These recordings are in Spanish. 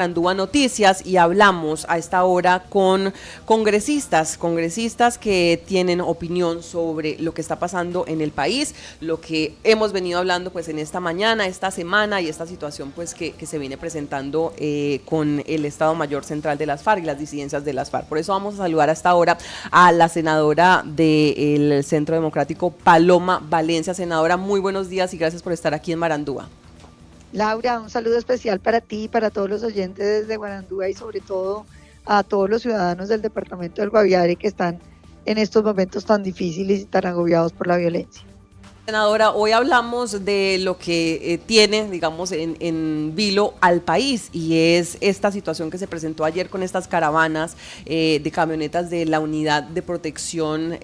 Andúa Noticias y hablamos a esta hora con congresistas que tienen opinión sobre lo que está pasando en el país, lo que hemos venido hablando pues en esta mañana, esta semana y esta situación pues que se viene presentando con el Estado Mayor Central de las FARC y las disidencias de las FARC. Por eso vamos a saludar a esta hora a la senadora del Centro Democrático, Paloma Valencia. Senadora, muy buenos días y gracias por estar aquí en Barandúa. Laura, un saludo especial para ti y para todos los oyentes desde Guarandúa y sobre todo a todos los ciudadanos del departamento del Guaviare que están en estos momentos tan difíciles y tan agobiados por la violencia. Senadora, hoy hablamos de lo que tiene, digamos, en vilo al país y es esta situación que se presentó ayer con estas caravanas de camionetas de la Unidad de Protección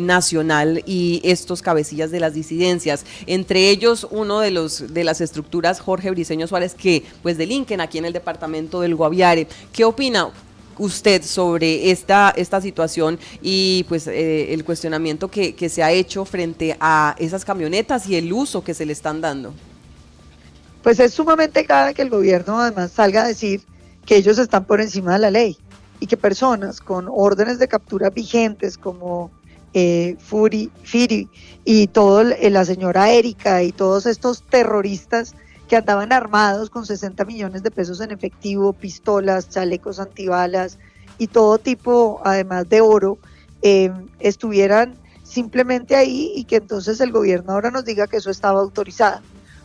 Nacional y estos cabecillas de las disidencias, entre ellos uno de las estructuras Jorge Briceño Suárez que pues delinquen aquí en el departamento del Guaviare. ¿Qué opina usted sobre esta situación y pues el cuestionamiento que se ha hecho frente a esas camionetas y el uso que se le están dando? Pues es sumamente grave que el gobierno además salga a decir que ellos están por encima de la ley y que personas con órdenes de captura vigentes como Firi y la señora Erika y todos estos terroristas que andaban armados con 60 millones de pesos en efectivo, pistolas, chalecos antibalas y todo tipo, además de oro, estuvieran simplemente ahí y que entonces el gobierno ahora nos diga que eso estaba autorizado.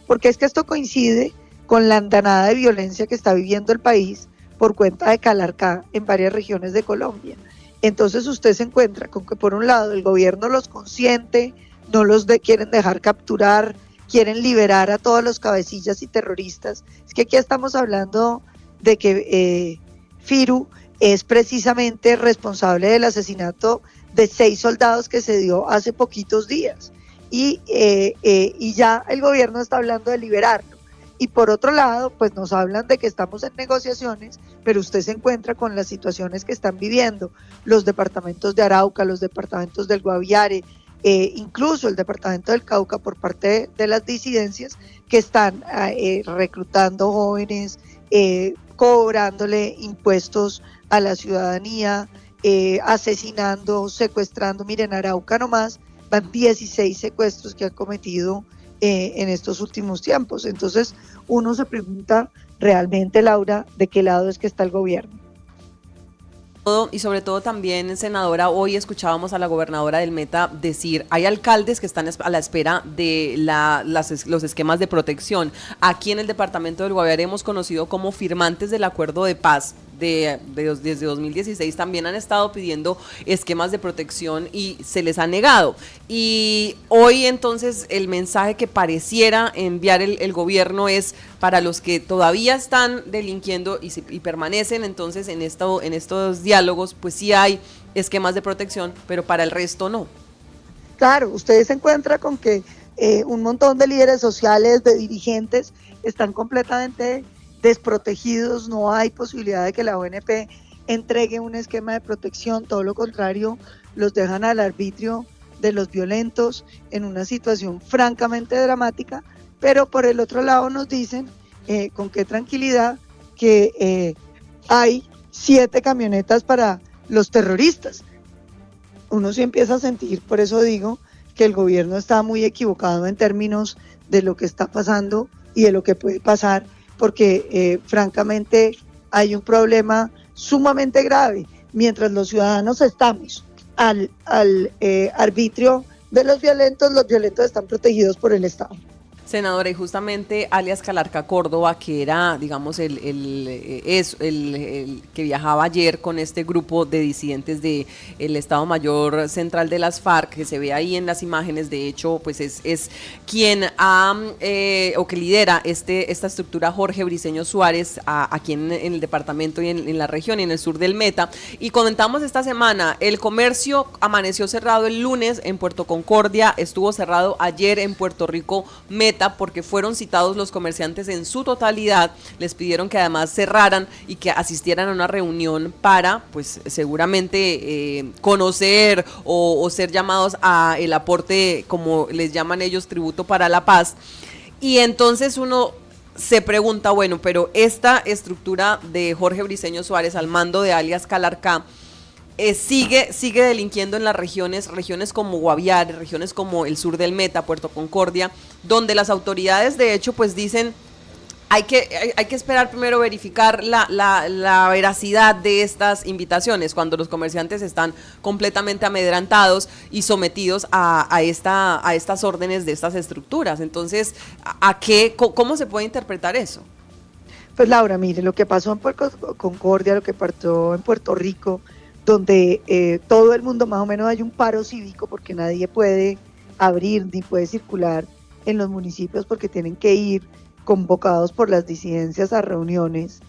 Porque es que esto coincide con la andanada de violencia que está viviendo el país por cuenta de Calarcá en varias regiones de Colombia. Entonces usted se encuentra con que por un lado el gobierno los consiente, no los quieren dejar capturar, quieren liberar a todos los cabecillas y terroristas. Es que aquí estamos hablando de que Firu es precisamente responsable del asesinato de 6 soldados que se dio hace poquitos días y ya el gobierno está hablando de liberarlo. Y por otro lado, pues nos hablan de que estamos en negociaciones, pero usted se encuentra con las situaciones que están viviendo los departamentos de Arauca, los departamentos del Guaviare, incluso el departamento del Cauca por parte de las disidencias que están reclutando jóvenes, cobrándole impuestos a la ciudadanía, asesinando, secuestrando. Miren, Arauca nomás van 16 secuestros que han cometido en estos últimos tiempos. Entonces uno se pregunta realmente, Laura, ¿de qué lado es que está el gobierno? Y sobre todo también, senadora, hoy escuchábamos a la gobernadora del Meta decir, hay alcaldes que están a la espera de los esquemas de protección. Aquí en el departamento del Guaviare hemos conocido como firmantes del acuerdo de paz desde 2016 también han estado pidiendo esquemas de protección y se les ha negado. Y hoy entonces el mensaje que pareciera enviar el gobierno es para los que todavía están delinquiendo y permanecen entonces en estos diálogos, pues sí hay esquemas de protección, pero para el resto no. Claro, ustedes se encuentran con que un montón de líderes sociales, de dirigentes, están completamente desprotegidos, no hay posibilidad de que la ONP entregue un esquema de protección, todo lo contrario, los dejan al arbitrio de los violentos en una situación francamente dramática, pero por el otro lado nos dicen con qué tranquilidad que hay 7 camionetas para los terroristas. Uno sí empieza a sentir, por eso digo, que el gobierno está muy equivocado en términos de lo que está pasando y de lo que puede pasar, porque francamente hay un problema sumamente grave. Mientras los ciudadanos estamos al arbitrio de los violentos están protegidos por el Estado. Senadora, y justamente alias Calarcá Córdoba, que era, digamos, el que viajaba ayer con este grupo de disidentes del Estado Mayor Central de las FARC, que se ve ahí en las imágenes, de hecho, pues es quien o que lidera esta estructura Jorge Briceño Suárez, aquí en el departamento y en la región y en el sur del Meta. Y comentamos esta semana, el comercio amaneció cerrado el lunes en Puerto Concordia, estuvo cerrado ayer en Puerto Rico Meta, porque fueron citados los comerciantes en su totalidad, les pidieron que además cerraran y que asistieran a una reunión para, pues seguramente conocer o ser llamados a el aporte, como les llaman ellos, tributo para la paz. Y entonces uno se pregunta, bueno, pero esta estructura de Jorge Briceño Suárez al mando de alias Calarcá, sigue delinquiendo en las regiones como Guaviare, regiones como el sur del Meta, Puerto Concordia, donde las autoridades de hecho pues dicen hay que esperar primero verificar la veracidad de estas invitaciones cuando los comerciantes están completamente amedrentados y sometidos a estas órdenes de estas estructuras. Entonces, ¿cómo se puede interpretar eso? Pues Laura, mire, lo que pasó en Puerto Concordia, lo que pasó en Puerto Rico, donde todo el mundo más o menos hay un paro cívico porque nadie puede abrir ni puede circular en los municipios porque tienen que ir convocados por las disidencias a reuniones,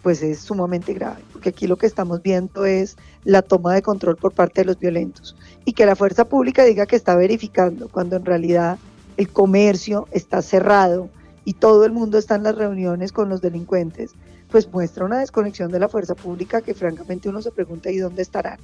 pues es sumamente grave, porque aquí lo que estamos viendo es la toma de control por parte de los violentos y que la fuerza pública diga que está verificando cuando en realidad el comercio está cerrado y todo el mundo está en las reuniones con los delincuentes, pues muestra una desconexión de la fuerza pública que francamente uno se pregunta ¿y dónde estarán?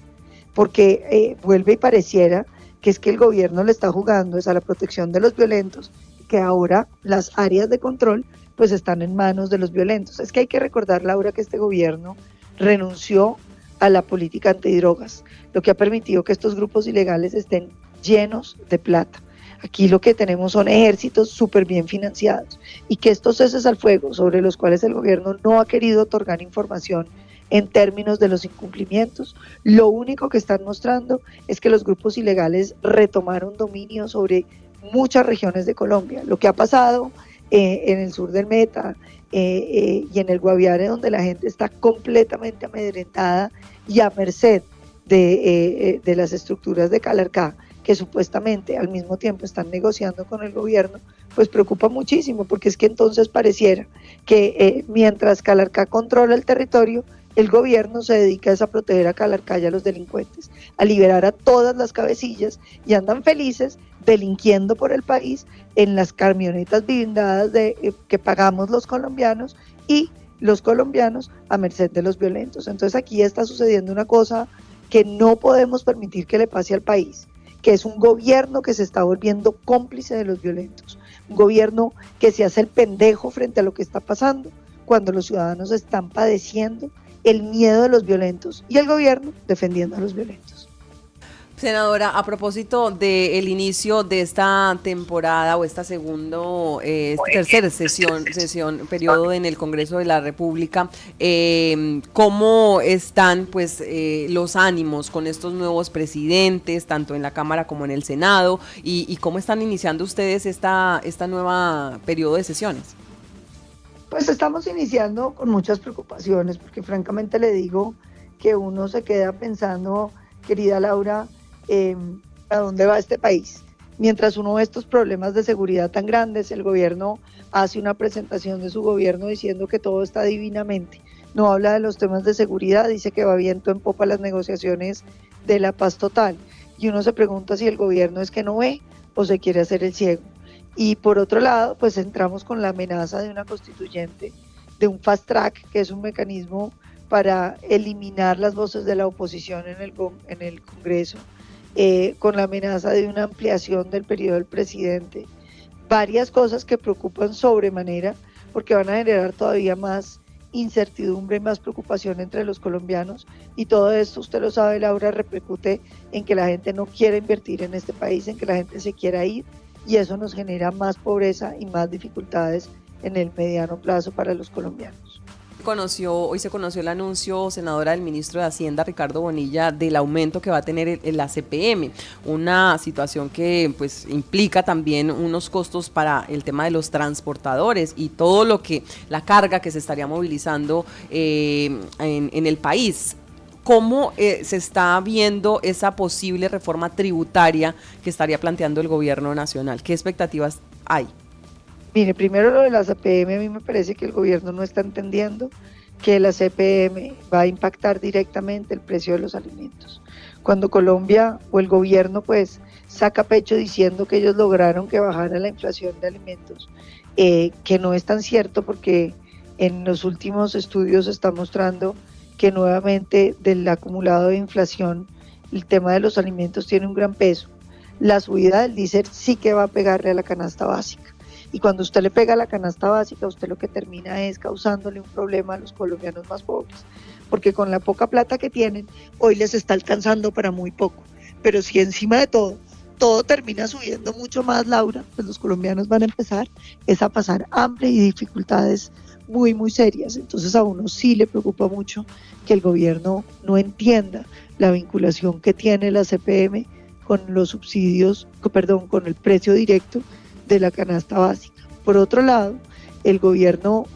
Porque vuelve y pareciera que es que el gobierno le está jugando es a la protección de los violentos, que ahora las áreas de control pues están en manos de los violentos. Es que hay que recordar, Laura, que este gobierno renunció a la política antidrogas, lo que ha permitido que estos grupos ilegales estén llenos de plata. Aquí lo que tenemos son ejércitos súper bien financiados y que estos ceses al fuego sobre los cuales el gobierno no ha querido otorgar información en términos de los incumplimientos, lo único que están mostrando es que los grupos ilegales retomaron dominio sobre muchas regiones de Colombia. Lo que ha pasado en el sur del Meta y en el Guaviare, donde la gente está completamente amedrentada y a merced de las estructuras de Calarcá, que supuestamente al mismo tiempo están negociando con el gobierno, pues preocupa muchísimo, porque es que entonces pareciera que mientras Calarcá controla el territorio, el gobierno se dedica a proteger a Calarcá y a los delincuentes, a liberar a todas las cabecillas y andan felices delinquiendo por el país en las camionetas blindadas que pagamos los colombianos y los colombianos a merced de los violentos. Entonces aquí está sucediendo una cosa que no podemos permitir que le pase al país, que es un gobierno que se está volviendo cómplice de los violentos, un gobierno que se hace el pendejo frente a lo que está pasando cuando los ciudadanos están padeciendo el miedo de los violentos y el gobierno defendiendo a los violentos. Senadora, a propósito del inicio de esta temporada o esta tercera periodo en el Congreso de la República, ¿cómo están pues los ánimos con estos nuevos presidentes, tanto en la Cámara como en el Senado, y cómo están iniciando ustedes esta nueva periodo de sesiones? Pues estamos iniciando con muchas preocupaciones, porque francamente le digo que uno se queda pensando, querida Laura, ¿a dónde va este país? Mientras uno ve estos problemas de seguridad tan grandes, el gobierno hace una presentación de su gobierno diciendo que todo está divinamente. No habla de los temas de seguridad, dice que va viento en popa las negociaciones de la paz total. Y uno se pregunta si el gobierno es que no ve o se quiere hacer el ciego. Y por otro lado, pues entramos con la amenaza de una constituyente, de un fast track, que es un mecanismo para eliminar las voces de la oposición en el Congreso, con la amenaza de una ampliación del periodo del presidente. Varias cosas que preocupan sobremanera porque van a generar todavía más incertidumbre y más preocupación entre los colombianos, y todo esto, usted lo sabe, Laura, repercute en que la gente no quiera invertir en este país, en que la gente se quiera ir, y eso nos genera más pobreza y más dificultades en el mediano plazo para los colombianos. Hoy se conoció el anuncio, senadora, del ministro de Hacienda, Ricardo Bonilla, del aumento que va a tener la CPM, una situación que pues implica también unos costos para el tema de los transportadores y todo la carga que se estaría movilizando en el país. ¿Cómo se está viendo esa posible reforma tributaria que estaría planteando el gobierno nacional? ¿Qué expectativas hay? Mire, primero lo de la CPM, a mí me parece que el gobierno no está entendiendo que la CPM va a impactar directamente el precio de los alimentos. Cuando Colombia o el gobierno pues saca pecho diciendo que ellos lograron que bajara la inflación de alimentos, que no es tan cierto, porque en los últimos estudios se está mostrando que nuevamente del acumulado de inflación el tema de los alimentos tiene un gran peso. La subida del diésel sí que va a pegarle a la canasta básica. Y cuando usted le pega a la canasta básica, usted lo que termina es causándole un problema a los colombianos más pobres, porque con la poca plata que tienen, hoy les está alcanzando para muy poco. Pero si encima de todo termina subiendo mucho más, Laura, pues los colombianos van a empezar es a pasar hambre y dificultades muy, muy serias. Entonces a uno sí le preocupa mucho que el gobierno no entienda la vinculación que tiene la CPM con los subsidios, con el precio directo de la canasta básica. Por otro lado, el gobierno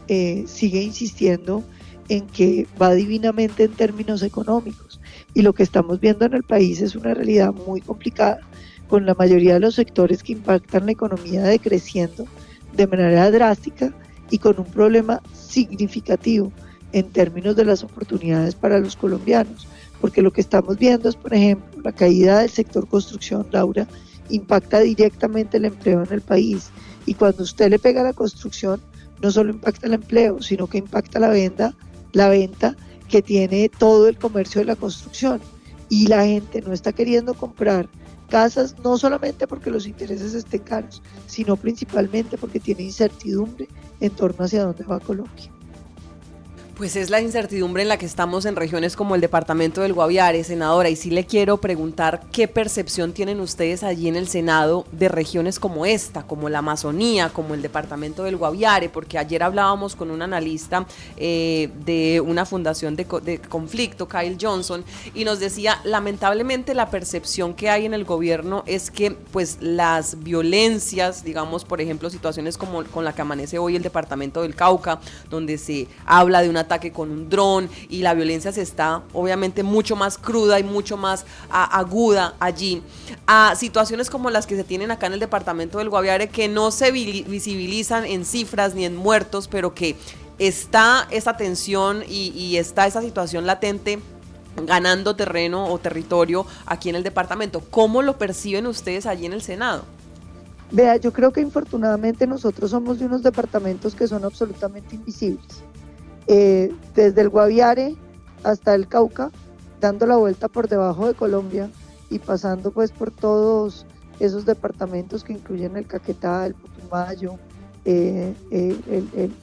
sigue insistiendo en que va divinamente en términos económicos, y lo que estamos viendo en el país es una realidad muy complicada, con la mayoría de los sectores que impactan la economía decreciendo de manera drástica y con un problema significativo en términos de las oportunidades para los colombianos, porque lo que estamos viendo es, por ejemplo, la caída del sector construcción, Laura, impacta directamente el empleo en el país, y cuando usted le pega a la construcción, no solo impacta el empleo, sino que impacta la venta que tiene todo el comercio de la construcción, y la gente no está queriendo comprar casas, no solamente porque los intereses estén caros, sino principalmente porque tiene incertidumbre en torno hacia dónde va Colombia. Pues es la incertidumbre en la que estamos en regiones como el departamento del Guaviare, senadora, y sí le quiero preguntar qué percepción tienen ustedes allí en el Senado de regiones como esta, como la Amazonía, como el departamento del Guaviare, porque ayer hablábamos con un analista de una fundación de conflicto, Kyle Johnson, y nos decía, lamentablemente la percepción que hay en el gobierno es que pues las violencias, digamos, por ejemplo, situaciones como con la que amanece hoy el departamento del Cauca, donde se habla de una ataque con un dron y la violencia se está obviamente mucho más cruda y mucho más aguda allí, a situaciones como las que se tienen acá en el departamento del Guaviare, que no se visibilizan en cifras ni en muertos, pero que está esa tensión y está esa situación latente ganando terreno o territorio aquí en el departamento. ¿Cómo lo perciben ustedes allí en el Senado? Vea, yo creo que infortunadamente nosotros somos de unos departamentos que son absolutamente invisibles. Desde el Guaviare hasta el Cauca, dando la vuelta por debajo de Colombia y pasando pues por todos esos departamentos que incluyen el Caquetá, el Putumayo, el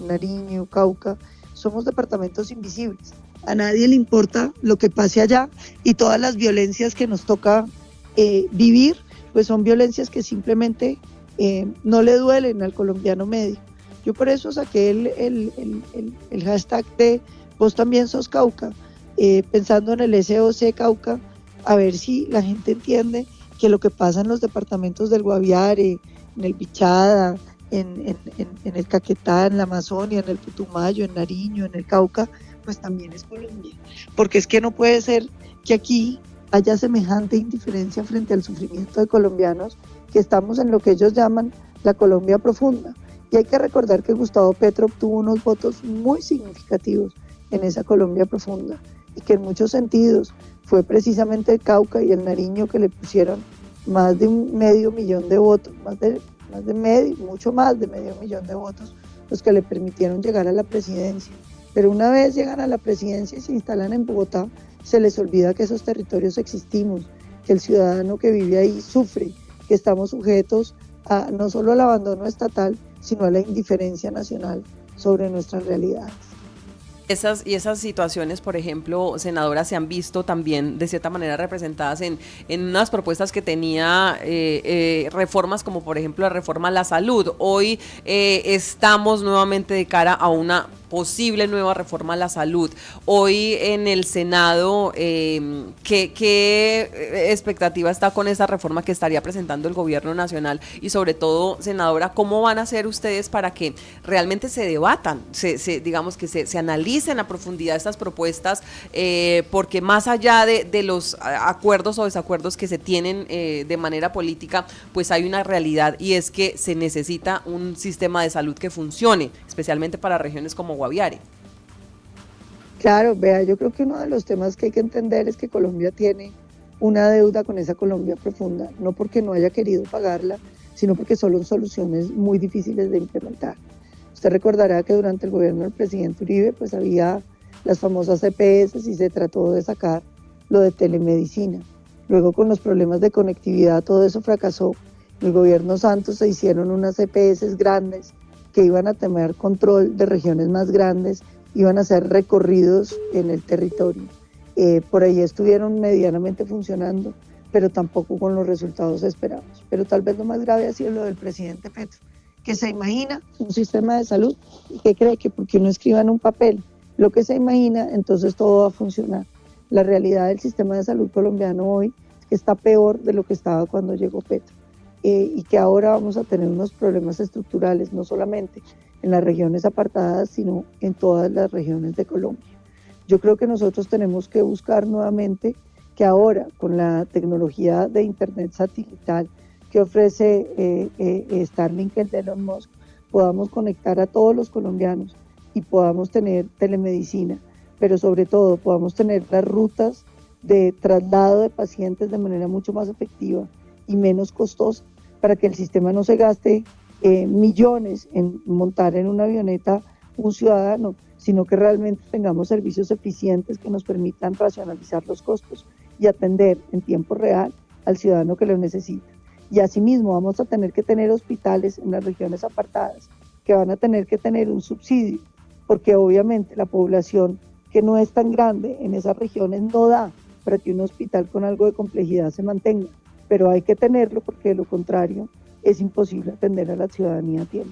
Nariño, Cauca, somos departamentos invisibles. A nadie le importa lo que pase allá, y todas las violencias que nos toca vivir, pues son violencias que simplemente no le duelen al colombiano medio. Yo por eso saqué el hashtag de Vos también sos Cauca, pensando en el SOC Cauca, a ver si la gente entiende que lo que pasa en los departamentos del Guaviare, en el Bichada, en el Caquetá, en la Amazonia, en el Putumayo, en Nariño, en el Cauca, pues también es Colombia. Porque es que no puede ser que aquí haya semejante indiferencia frente al sufrimiento de colombianos, que estamos en lo que ellos llaman la Colombia profunda. Y hay que recordar que Gustavo Petro obtuvo unos votos muy significativos en esa Colombia profunda, y que en muchos sentidos fue precisamente el Cauca y el Nariño que le pusieron más de 500,000 de votos, mucho más de 500,000 de votos, los que le permitieron llegar a la presidencia. Pero una vez llegan a la presidencia y se instalan en Bogotá, se les olvida que esos territorios existimos, que el ciudadano que vive ahí sufre, que estamos sujetos a no solo al abandono estatal, sino a la indiferencia nacional sobre nuestras realidades. Esas situaciones, por ejemplo, senadora, se han visto también de cierta manera representadas en unas propuestas que tenía reformas, como por ejemplo la reforma a la salud. Hoy estamos nuevamente de cara a una posible nueva reforma a la salud. Hoy en el Senado, ¿qué expectativa está con esa reforma que estaría presentando el gobierno nacional? Y sobre todo, senadora, ¿cómo van a hacer ustedes para que realmente se debatan, digamos que se analicen a profundidad estas propuestas? Porque más allá de los acuerdos o desacuerdos que se tienen de manera política, pues hay una realidad, y es que se necesita un sistema de salud que funcione, especialmente para regiones como Guaviare. Claro, vea, yo creo que uno de los temas que hay que entender es que Colombia tiene una deuda con esa Colombia profunda, no porque no haya querido pagarla, sino porque son soluciones muy difíciles de implementar. Usted recordará que durante el gobierno del presidente Uribe, pues había las famosas EPS y se trató de sacar lo de telemedicina. Luego, con los problemas de conectividad, todo eso fracasó, En el gobierno Santos se hicieron unas EPS grandes que iban a tener control de regiones más grandes, iban a hacer recorridos en el territorio. Por ahí estuvieron medianamente funcionando, pero tampoco con los resultados esperados. Pero tal vez lo más grave ha sido lo del presidente Petro, que se imagina un sistema de salud y que cree que porque uno escriba en un papel lo que se imagina, entonces todo va a funcionar. La realidad del sistema de salud colombiano hoy es que está peor de lo que estaba cuando llegó Petro. Y que ahora vamos a tener unos problemas estructurales, no solamente en las regiones apartadas, sino en todas las regiones de Colombia. Yo creo que nosotros tenemos que buscar nuevamente que ahora, con la tecnología de Internet satelital que ofrece Starlink de Elon Musk, podamos conectar a todos los colombianos y podamos tener telemedicina, pero sobre todo podamos tener las rutas de traslado de pacientes de manera mucho más efectiva y menos costosa, para que el sistema no se gaste millones en montar en una avioneta un ciudadano, sino que realmente tengamos servicios eficientes que nos permitan racionalizar los costos y atender en tiempo real al ciudadano que lo necesita. Y asimismo vamos a tener que tener hospitales en las regiones apartadas que van a tener que tener un subsidio, porque obviamente la población que no es tan grande en esas regiones no da para que un hospital con algo de complejidad se mantenga, pero hay que tenerlo porque de lo contrario es imposible atender a la ciudadanía a tiempo.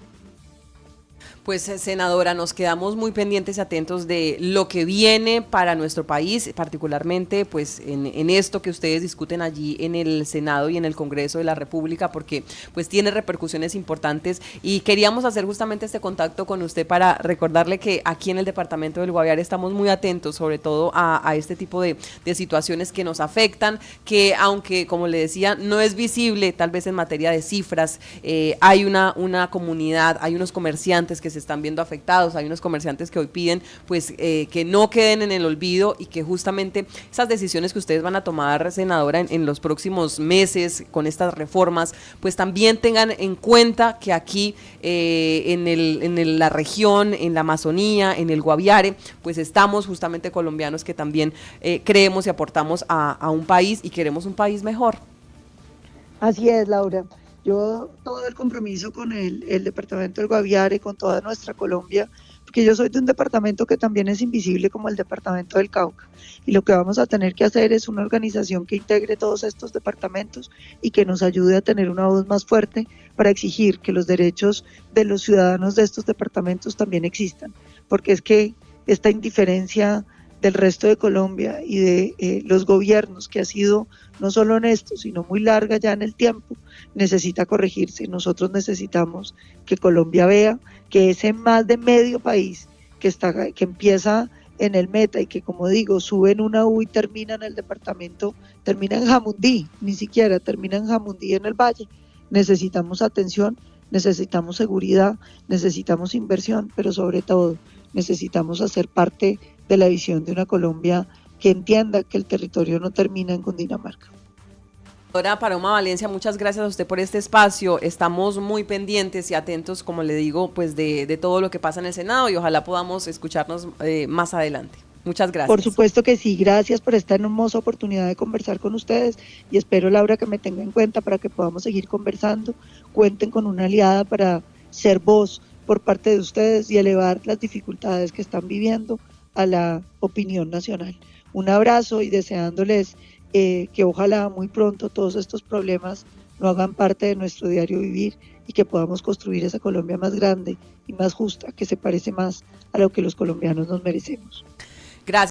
Pues senadora, nos quedamos muy pendientes y atentos de lo que viene para nuestro país, particularmente pues en esto que ustedes discuten allí en el Senado y en el Congreso de la República, porque pues tiene repercusiones importantes y queríamos hacer justamente este contacto con usted para recordarle que aquí en el departamento del Guaviare estamos muy atentos sobre todo a este tipo de situaciones que nos afectan, que aunque como le decía no es visible tal vez en materia de cifras, hay una comunidad, hay unos comerciantes que se están viendo afectados, hay unos comerciantes que hoy piden pues que no queden en el olvido y que justamente esas decisiones que ustedes van a tomar, senadora, en los próximos meses con estas reformas, pues también tengan en cuenta que aquí en la región, en la Amazonía, en el Guaviare, pues estamos justamente colombianos que también creemos y aportamos a un país y queremos un país mejor. Así es, Laura. Yo todo el compromiso con el departamento del Guaviare, con toda nuestra Colombia, porque yo soy de un departamento que también es invisible como el departamento del Cauca, y lo que vamos a tener que hacer es una organización que integre todos estos departamentos y que nos ayude a tener una voz más fuerte para exigir que los derechos de los ciudadanos de estos departamentos también existan, porque es que esta indiferencia del resto de Colombia y de los gobiernos, que ha sido no solo honesto, sino muy larga ya en el tiempo, necesita corregirse. Nosotros necesitamos que Colombia vea que ese más de medio país que empieza en el Meta y que, como digo, sube en una U y termina en el departamento, termina en Jamundí, ni siquiera termina en Jamundí en el Valle. Necesitamos atención, necesitamos seguridad, necesitamos inversión, pero sobre todo necesitamos hacer parte de la visión de una Colombia que entienda que el territorio no termina en Cundinamarca. Doctora Paloma Valencia, muchas gracias a usted por este espacio. Estamos muy pendientes y atentos, como le digo, pues de todo lo que pasa en el Senado y ojalá podamos escucharnos más adelante. Muchas gracias. Por supuesto que sí, gracias por esta hermosa oportunidad de conversar con ustedes y espero, Laura, que me tenga en cuenta para que podamos seguir conversando. Cuenten con una aliada para ser voz por parte de ustedes y elevar las dificultades que están viviendo a la opinión nacional. Un abrazo y deseándoles que ojalá muy pronto todos estos problemas no hagan parte de nuestro diario vivir y que podamos construir esa Colombia más grande y más justa, que se parece más a lo que los colombianos nos merecemos. Gracias.